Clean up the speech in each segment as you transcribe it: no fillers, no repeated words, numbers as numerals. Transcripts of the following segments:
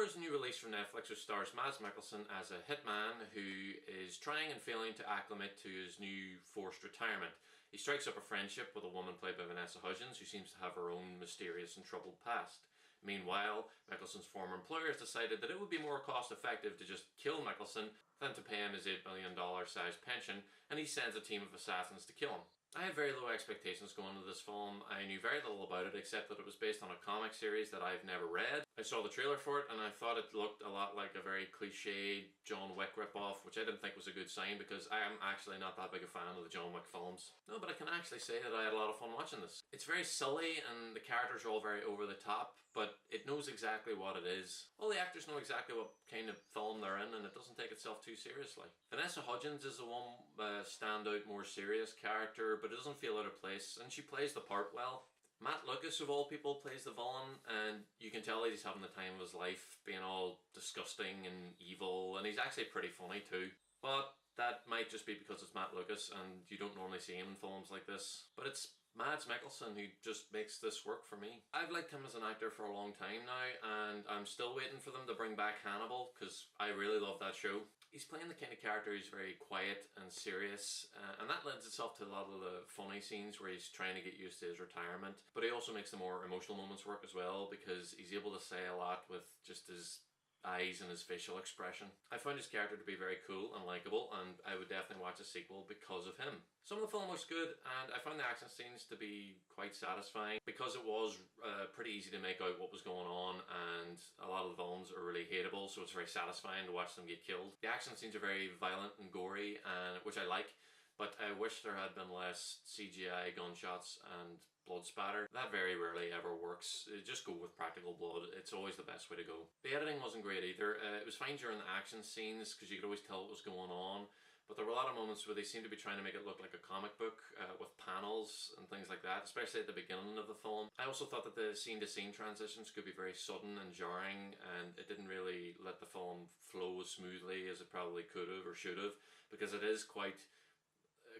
Polar is a new release from Netflix which stars Mads Mikkelsen as a hitman who is trying and failing to acclimate to his new forced retirement. He strikes up a friendship with a woman played by Vanessa Hudgens who seems to have her own mysterious and troubled past. Meanwhile, Mikkelsen's former employer has decided that it would be more cost effective to just kill Mikkelsen than to pay him his $8 million sized pension, and he sends a team of assassins to kill him. I had very low expectations going into this film. I knew very little about it except that it was based on a comic series that I've never read. I saw the trailer for it and I thought it looked a lot like a very cliched John Wick ripoff, which I didn't think was a good sign because I am actually not that big a fan of the John Wick films. No, but I can actually say that I had a lot of fun watching this. It's very silly and the characters are all very over the top, but it knows exactly what it is. All the actors know exactly what kind of film they're in and it doesn't take itself too seriously. Vanessa Hudgens is the one standout, more serious character, but it doesn't feel out of place and she plays the part well. Matt Lucas, of all people, plays the villain, and you can tell he's having the time of his life, being all disgusting and evil, and he's actually pretty funny too. But that might just be because it's Matt Lucas and you don't normally see him in films like this. But it's Mads Mikkelsen who just makes this work for me. I've liked him as an actor for a long time now, and I'm still waiting for them to bring back Hannibal, because I really love that show. He's playing the kind of character who's very quiet and serious, and that lends itself to a lot of the funny scenes where he's trying to get used to his retirement. But he also makes the more emotional moments work as well, because he's able to say a lot with just his eyes and his facial expression. I found his character to be very cool and likeable, and I would definitely watch a sequel because of him. Some of the film looks good, and I found the action scenes to be quite satisfying because it was pretty easy to make out what was going on, and a lot of the villains are really hateable, so it's very satisfying to watch them get killed. The action scenes are very violent and gory, which I like, but I wish there had been less CGI gunshots and blood spatter. That very rarely ever works. Just go with practical blood. It's always the best way to go. The editing wasn't great either. It was fine during the action scenes because you could always tell what was going on, but there were a lot of moments where they seemed to be trying to make it look like a comic book with panels and things like that, especially at the beginning of the film. I also thought that the scene-to-scene transitions could be very sudden and jarring, and it didn't really let the film flow as smoothly as it probably could have or should have, because it is quite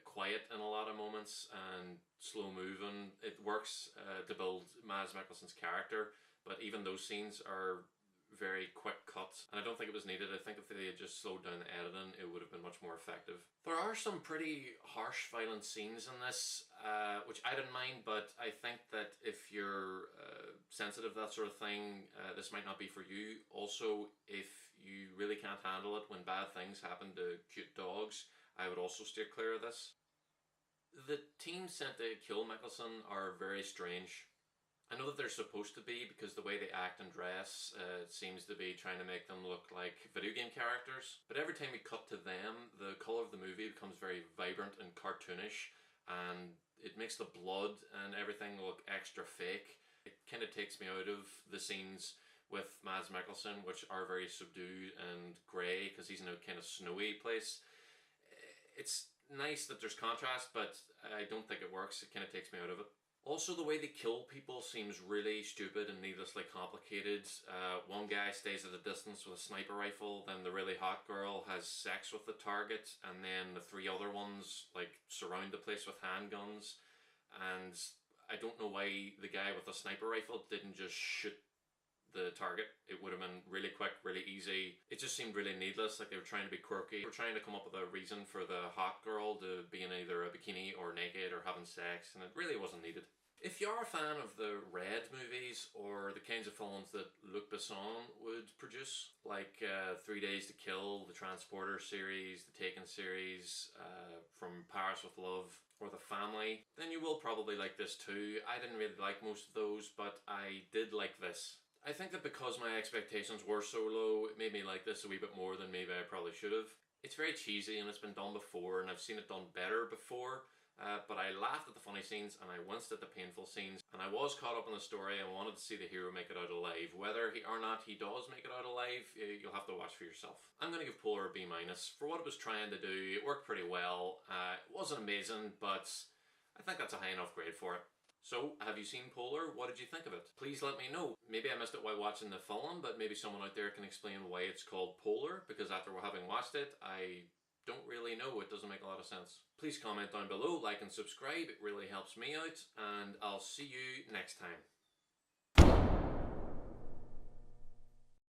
quiet in a lot of moments and slow moving. It works to build Mads Mikkelsen's character, but even those scenes are very quick cuts, and I don't think it was needed. I think if they had just slowed down the editing, it would have been much more effective. There are some pretty harsh, violent scenes in this, which I didn't mind, but I think that if you're sensitive to that sort of thing, this might not be for you. Also, if you really can't handle it when bad things happen to cute dogs, I would also steer clear of this. The team sent to kill Mikkelsen are very strange. I know that they're supposed to be because the way they act and dress seems to be trying to make them look like video game characters. But every time we cut to them, the colour of the movie becomes very vibrant and cartoonish, and it makes the blood and everything look extra fake. It kind of takes me out of the scenes with Mads Mikkelsen, which are very subdued and grey because he's in a kind of snowy place. It's nice that there's contrast, but I don't think it works. It kind of takes me out of it. Also, the way they kill people seems really stupid and needlessly complicated. One guy stays at a distance with a sniper rifle, then the really hot girl has sex with the target, and then the three other ones like surround the place with handguns. And I don't know why the guy with the sniper rifle didn't just shoot the target. It would have been really quick, really easy. It just seemed really needless, like they were trying to be quirky. They were trying to come up with a reason for the hot girl to be in either a bikini or naked or having sex, and it really wasn't needed. If you're a fan of the Red movies or the kinds of films that Luc Besson would produce, like 3 Days to Kill, the Transporter series, the Taken series, From Paris with Love, or The Family, then you will probably like this too. I didn't really like most of those, but I did like this. I think that because my expectations were so low, it made me like this a wee bit more than maybe I probably should have. It's very cheesy and it's been done before, and I've seen it done better before, but I laughed at the funny scenes and I winced at the painful scenes, and I was caught up in the story and wanted to see the hero make it out alive. Whether or not he does make it out alive, you'll have to watch for yourself. I'm going to give Polar a B-. For what it was trying to do, it worked pretty well. It wasn't amazing, but I think that's a high enough grade for it. So, have you seen Polar? What did you think of it? Please let me know. Maybe I missed it while watching the film, but maybe someone out there can explain why it's called Polar, because after having watched it, I don't really know. It doesn't make a lot of sense. Please comment down below, like and subscribe. It really helps me out, and I'll see you next time.